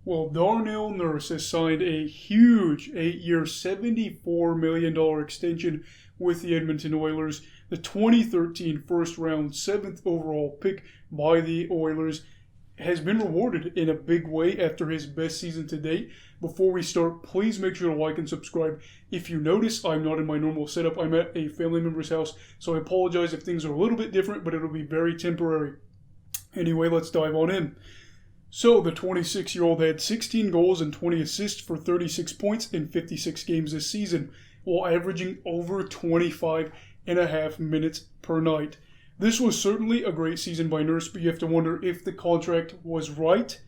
Well, Darnell Nurse has signed a huge 8-year, $74 million extension with the Edmonton Oilers. The 2013 first round, 7th overall pick by the Oilers has been rewarded in a big way after his best season to date. Before we start, please make sure to like and subscribe. If you notice, I'm not in my normal setup. I'm at a family member's house, so I apologize if things are a little bit different, but it'll be very temporary. Anyway, let's dive on in. So, the 26-year-old had 16 goals and 20 assists for 36 points in 56 games this season, while averaging over 25.5 minutes per night. This was certainly a great season by Nurse, but you have to wonder if the contract was right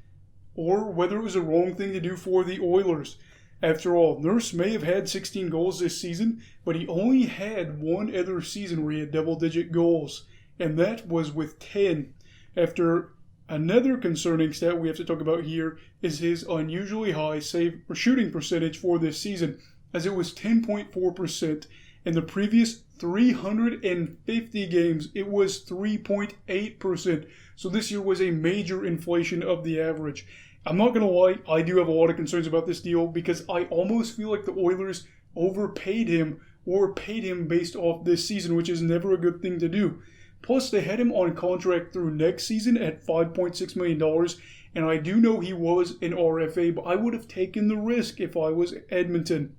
or whether it was a wrong thing to do for the Oilers. After all, Nurse may have had 16 goals this season, but he only had one other season where he had double-digit goals, and that was with 10. After another concerning stat we have to talk about here is his unusually high save or shooting percentage for this season, as it was 10.4%. In the previous 350 games, it was 3.8%. So this year was a major inflation of the average. I'm not going to lie, I do have a lot of concerns about this deal because I almost feel like the Oilers overpaid him or paid him based off this season, which is never a good thing to do. Plus, they had him on contract through next season at $5.6 million, and I do know he was an RFA, but I would have taken the risk if I was Edmonton.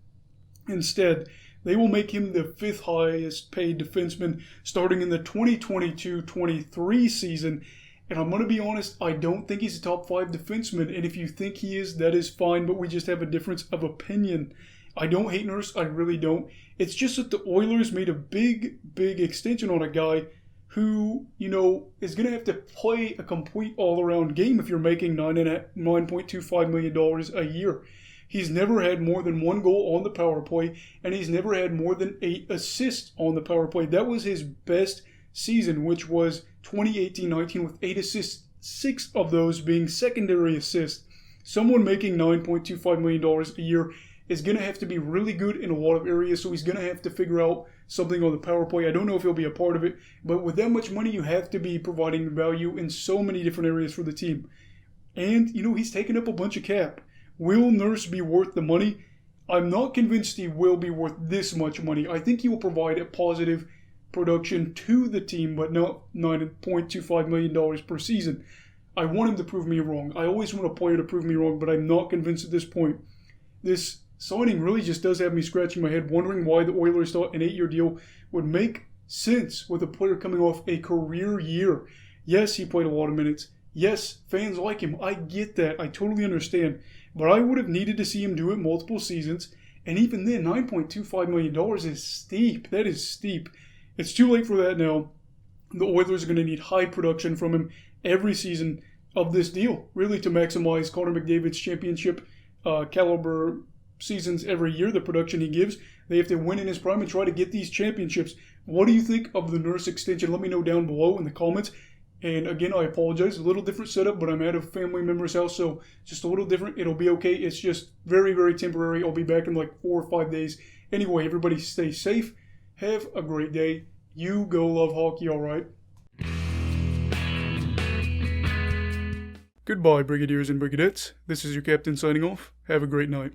Instead, they will make him the 5th highest paid defenseman starting in the 2022-23 season. And I'm going to be honest, I don't think he's a top 5 defenseman. And if you think he is, that is fine, but we just have a difference of opinion. I don't hate Nurse, I really don't. It's just that the Oilers made a big extension on a guy who, is going to have to play a complete all-around game if you're making $9.25 million a year. He's never had more than 1 goal on the power play, and he's never had more than 8 assists on the power play. That was his best season, which was 2018-19 with 8 assists, 6 of those being secondary assists. Someone making $9.25 million a year is going to have to be really good in a lot of areas, so he's going to have to figure out something on the power play. I don't know if he'll be a part of it, but with that much money, you have to be providing value in so many different areas for the team. And, he's taken up a bunch of cap. Will Nurse be worth the money? I'm not convinced he will be worth this much money. I think he will provide a positive production to the team, but not $9.25 million per season. I want him to prove me wrong. I always want a player to prove me wrong, but I'm not convinced at this point. This signing really just does have me scratching my head, wondering why the Oilers thought an 8-year deal would make sense with a player coming off a career year. Yes, he played a lot of minutes. Yes, fans like him. I get that. I totally understand. But I would have needed to see him do it multiple seasons. And even then, $9.25 million is steep. That is steep. It's too late for that now. The Oilers are going to need high production from him every season of this deal, really, to maximize Connor McDavid's championship caliber seasons every year, the production he gives. They have to win in his prime and try to get these championships. What do you think of the Nurse extension? Let me know down below in the comments. And again, I apologize. A little different setup, but I'm at a family member's house, so just a little different. It'll be okay. It's just very temporary. I'll be back in like 4 or 5 days. Anyway, everybody stay safe. Have a great day. You go love hockey, all right? Goodbye, Brigadiers and Brigadettes. This is your captain signing off. Have a great night.